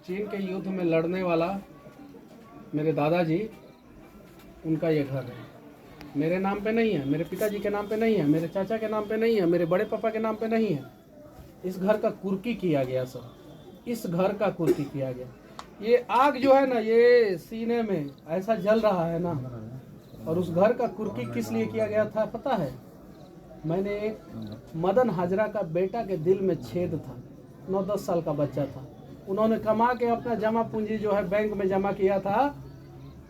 चीन के युद्ध में लड़ने वाला मेरे दादाजी, उनका ये घर है। मेरे नाम पे नहीं है, मेरे पिताजी के नाम पे नहीं है, मेरे चाचा के नाम पे नहीं है, मेरे बड़े पापा के नाम पे नहीं है। इस घर का कुर्की किया गया सर, इस घर का कुर्की किया गया। ये आग जो है ना, ये सीने में ऐसा जल रहा है ना, और उस घर का कुर्की किस लिए किया गया था पता है? मैंने एक मदन हाजरा का बेटा के दिल में छेद था, 9-10 साल का बच्चा था। उन्होंने कमा के अपना जमा पूंजी जो है बैंक में जमा किया था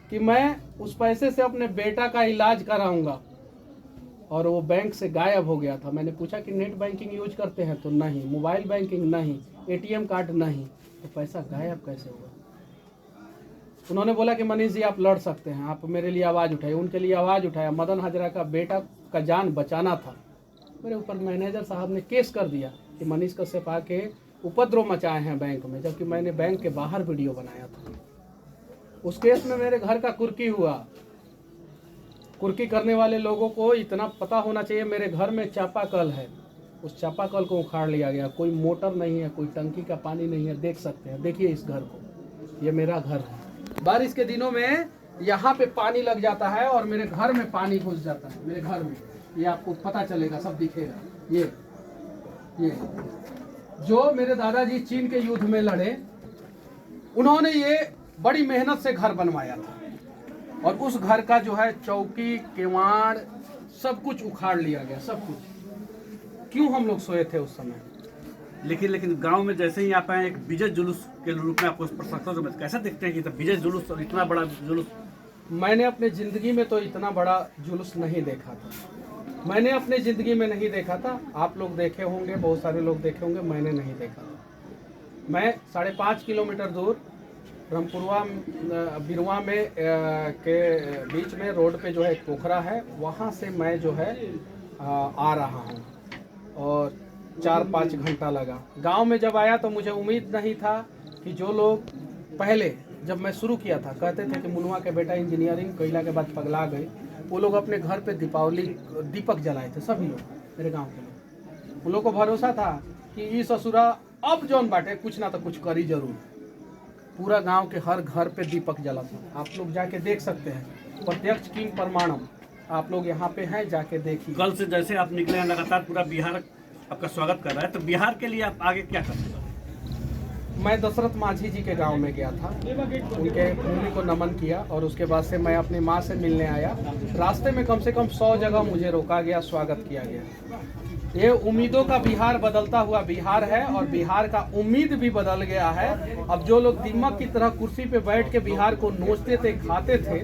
कि मैं उस पैसे से अपने बेटा का इलाज कराऊंगा, और वो बैंक से गायब हो गया था। मैंने पूछा कि नेट बैंकिंग यूज करते हैं? तो नहीं। मोबाइल बैंकिंग नहीं। एटीएम कार्ड नहीं। तो पैसा गायब कैसे हुआ? उन्होंने बोला कि मनीष जी आप लड़ सकते हैं, आप मेरे लिए आवाज़ उठाइए। उनके लिए आवाज़ उठाया। मदन हाजरा का बेटा का जान बचाना था। मेरे ऊपर मैनेजर साहब ने केस कर दिया कि मनीष कश्यप आके उपद्रव मचाए हैं बैंक में, जबकि मैंने बैंक के बाहर वीडियो बनाया था। उस केस में मेरे घर का कुर्की हुआ। कुर्की करने वाले लोगों को इतना पता होना चाहिए, मेरे घर में चापाकल है, उस चापाकल को उखाड़ लिया गया। कोई मोटर नहीं है, कोई टंकी का पानी नहीं है। देख सकते हैं, देखिए इस घर को, ये मेरा घर है। बारिश के दिनों में यहाँ पे पानी लग जाता है और मेरे घर में पानी घुस जाता है। मेरे घर में ये आपको पता चलेगा, सब दिखेगा। ये जो मेरे दादाजी चीन के युद्ध में लड़े, उन्होंने ये बड़ी मेहनत से घर बनवाया था, और उस घर का जो है चौकी, केवाड़, सब कुछ उखाड़ लिया गया, सब कुछ। क्यों हम लोग सोए थे उस समय? लेकिन गांव में जैसे ही आप आए, एक विजय जुलूस के रूप में आपको प्रशंसा में कैसे देखते हैं कि विजय जुलूस और इतना बड़ा जुलूस? मैंने अपने ज़िंदगी में तो इतना बड़ा जुलूस नहीं देखा था। मैंने अपने ज़िंदगी में नहीं देखा था। आप लोग देखे होंगे, बहुत सारे लोग देखे होंगे, मैंने नहीं देखा था। मैं 5.5 किलोमीटर दूर ब्रह्मपुरवा बिरवा में के बीच में रोड पे जो है एक पोखरा है, वहाँ से मैं जो है आ रहा हूँ, और 4-5 घंटा लगा। गांव में जब आया तो मुझे उम्मीद नहीं था कि जो लोग पहले जब मैं शुरू किया था कहते थे कि मुनवा के बेटा इंजीनियरिंग कैला के बाद पगला गए, वो लोग अपने घर पे दीपक जलाए थे, सभी लोग, मेरे गांव के लोग। उन लोगों को भरोसा था कि ई ससुरा अब जौन बाटे कुछ ना तो कुछ करी जरूर। पूरा गांव के हर घर पे दीपक जला था। आप लोग जाके देख सकते हैं, प्रत्यक्ष किंग प्रमाणम। आप लोग यहाँ पे हैं, जाके देखिए। कल से जैसे आप निकले हैं, लगातार पूरा बिहार आपका स्वागत कर रहा है, तो बिहार के लिए आप आगे क्या कर रहे हैं? मैं दशरथ माझी जी के गांव में गया था, उनके भूमि को नमन किया, और उसके बाद से मैं अपनी माँ से मिलने आया। रास्ते में कम से कम 100 जगह मुझे रोका गया, स्वागत किया गया। ये उम्मीदों का बिहार बदलता हुआ बिहार है, और बिहार का उम्मीद भी बदल गया है। अब जो लोग दीमक की तरह कुर्सी पे बैठ के बिहार को नोचते थे, खाते थे,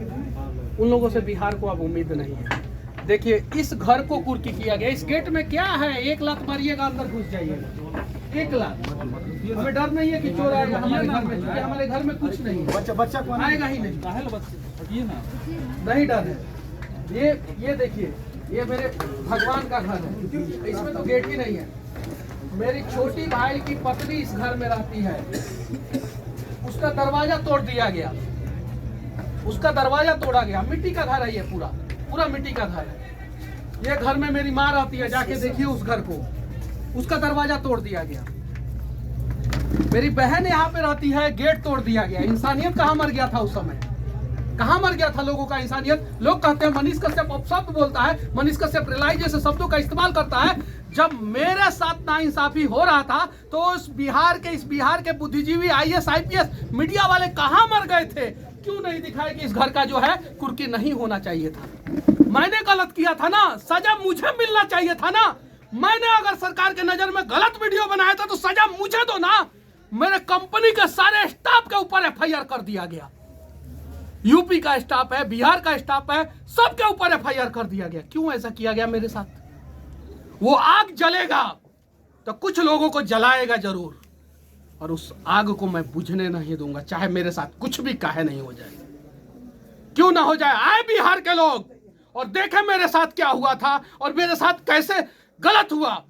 उन लोगों से बिहार को अब उम्मीद नहीं है। देखिए इस घर को कुर्की किया गया। इस गेट में क्या है? 1 लाख मारिएगा, अंदर घुस जाइएगा। 1 लाख। हमें डर नहीं है कि चोर आएगा हमारे घर में, क्योंकि हमारे घर में कुछ नहीं है। बच्चा कौन आएगा ही नहीं, नहीं डर है। ये देखिए, ये मेरे भगवान का घर है, इसमें तो गेट ही नहीं है। मेरी छोटी भाई की पत्नी इस घर में रहती है, उसका दरवाजा तोड़ दिया गया, उसका दरवाजा तोड़ा गया। मिट्टी का घर है ये, पूरा मिट्टी का घर है। ये घर में मेरी माँ रहती है, जाके देखिए उस घर को, उसका दरवाजा तोड़ दिया गया। मेरी बहन यहाँ पे रहती है, गेट तोड़ दिया गया। इंसानियत कहाँ मर गया था उस समय? कहाँ मर गया था लोगों का इंसानियत? लोग कहते हैं मनीष कश्यप अपशब्द बोलता है, मनीष कश्यप रिलाई जैसे शब्दों का इस्तेमाल करता है। जब मेरे साथ नाइंसाफी हो रहा था तो इस बिहार के बुद्धिजीवी, IAS IPS मीडिया वाले कहाँ मर गए थे? क्यों नहीं दिखाए कि इस घर का जो है कुर्की नहीं होना चाहिए था? मैंने गलत किया था ना, सजा मुझे मिलना चाहिए था ना। मैंने अगर सरकार के नजर में गलत वीडियो बनाया था तो सजा मुझे दो ना। मेरे कंपनी के सारे स्टाफ के ऊपर FIR कर दिया गया। यूपी का स्टाफ है, बिहार का स्टाफ है, सबके ऊपर FIR कर दिया गया। क्यों ऐसा किया गया मेरे साथ? वो आग जलेगा तो कुछ लोगों को जलाएगा जरूर, और उस आग को मैं बुझने नहीं दूंगा, चाहे मेरे साथ कुछ भी काहे नहीं हो जाए। क्यों ना हो जाए? आए बिहार के लोग और देखे मेरे साथ क्या हुआ था और मेरे साथ कैसे गलत हुआ।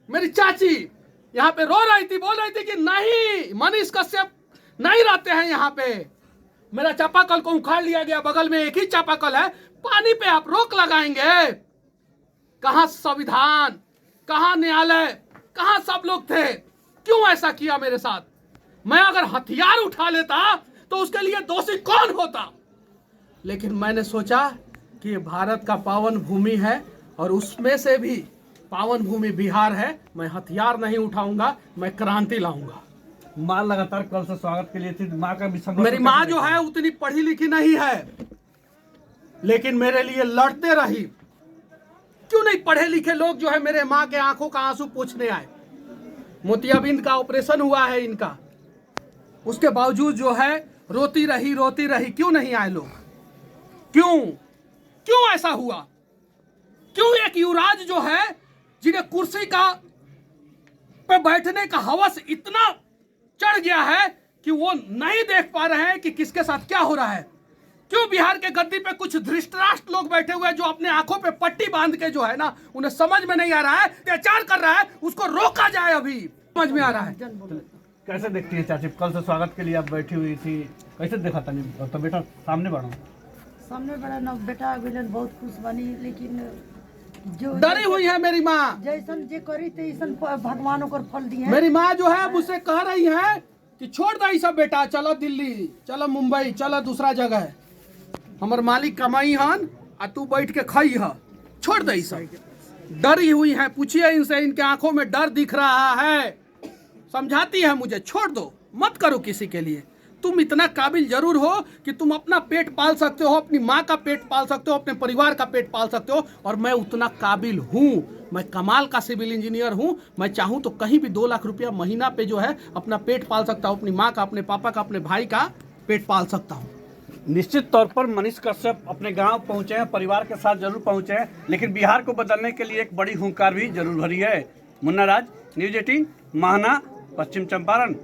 मेरी चाची यहाँ पे रो रही थी, बोल रही थी कि नहीं, मनीष कश्यप नहीं रहते हैं यहाँ पे। मेरा चापाकल को उखाड़ लिया गया, बगल में एक ही चापाकल है, पानी पे आप रोक लगाएंगे? कहां संविधान, कहां न्यायालय, कहां सब लोग थे? क्यों ऐसा किया मेरे साथ? मैं अगर हथियार उठा लेता तो उसके लिए दोषी कौन होता। लेकिन मैंने सोचा कि ये भारत का पावन भूमि है और उसमें से भी पावन भूमि बिहार है, मैं हथियार नहीं उठाऊंगा, मैं क्रांति लाऊंगा। माँ लगातार कल से स्वागत के लिए थी, माँ का भी संघर्ष मेरी माँ जो है उतनी पढ़ी लिखी नहीं है, लेकिन मेरे लिए लड़ते रही। क्यों नहीं पढ़े लिखे लोग जो है मेरे माँ के आंखों का आंसू पोंछने आए। मोतियाबिंद का ऑपरेशन हुआ है इनका, उसके बावजूद जो है रोती रही, क्यों नहीं आए लोग? क्यों ऐसा हुआ? क्यों एक युवराज जो है जिन्हें कुर्सी का पे बैठने का हवस इतना चढ़ गया है कि वो नहीं देख पा रहे हैं कि किसके साथ क्या हो रहा है? क्यों बिहार के गद्दी पे कुछ धृष्टराष्ट्र लोग बैठे हुए हैं जो अपने आंखों पे पट्टी बांध के जो है ना, उन्हें समझ में नहीं आ रहा है, अत्याचार कर रहा है, उसको रोका जाए। अभी समझ में आ रहा है। कैसे देखती है चाची, कल से स्वागत के लिए आप बैठी हुई थी, कैसे देखा था? तो बेटा सामने बढ़ो, सामने बड़ा ना बेटा विलन बहुत खुश बनी, लेकिन जो डरी हुई है मेरी माँ। जैसन जे करी तैसन भगवान ओकर फल दिए। मेरी माँ जो है मुझसे कह रही है कि छोड़ दे सब बेटा, चलो दिल्ली, चलो मुंबई, चलो दूसरा जगह, हमर मालिक कमाई हन आ तू बैठ के खाई है, छोड़ दे सब। डरी हुई है, पूछिए इनसे, इनके आंखों में डर दिख रहा है। समझाती है मुझे, छोड़ दो, मत करो किसी के लिए। तुम इतना काबिल जरूर हो कि तुम अपना पेट पाल सकते हो, अपनी माँ का पेट पाल सकते हो, अपने परिवार का पेट पाल सकते हो, और मैं उतना काबिल हूँ। मैं कमाल का सिविल इंजीनियर हूँ। मैं चाहूँ तो कहीं भी 2 लाख रुपया महीना पे जो है अपना पेट पाल सकता हूँ, अपनी माँ का, अपने पापा का, अपने भाई का पेट पाल सकता हूँ। निश्चित तौर पर मनीष कश्यप अपने गांव पहुंचे हैं, परिवार के साथ जरूर पहुंचे हैं, लेकिन बिहार को बदलने के लिए एक बड़ी हुंकार भी जरूर भरी है। मुन्ना राज, न्यूज 18, महाना, पश्चिम चंपारण।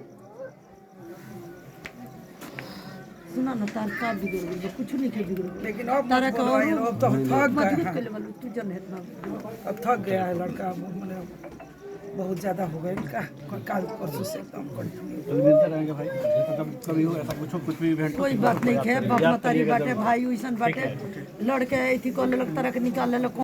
सुना ना तार का बिगड़ गई, कुछ नहीं के बिगड़ गई, लेकिन अब तारा का और अब तो थक गए मजबूत हैं। के लेवल तू जन है ना। अब थक गया है लड़का, मैंने बहुत ज़्यादा हो गया इनका, काल परसों से एकदम कंटिन्यू। कल मिलते रहेंगे भाई, मतलब कभी हो ऐसा कुछ भी इवेंट कोई बात नहीं है, बाप मतारी बाटे, भाई उइसन बाटे, लड़के ऐथी कर लेलक, तरह के निकाल लेलक।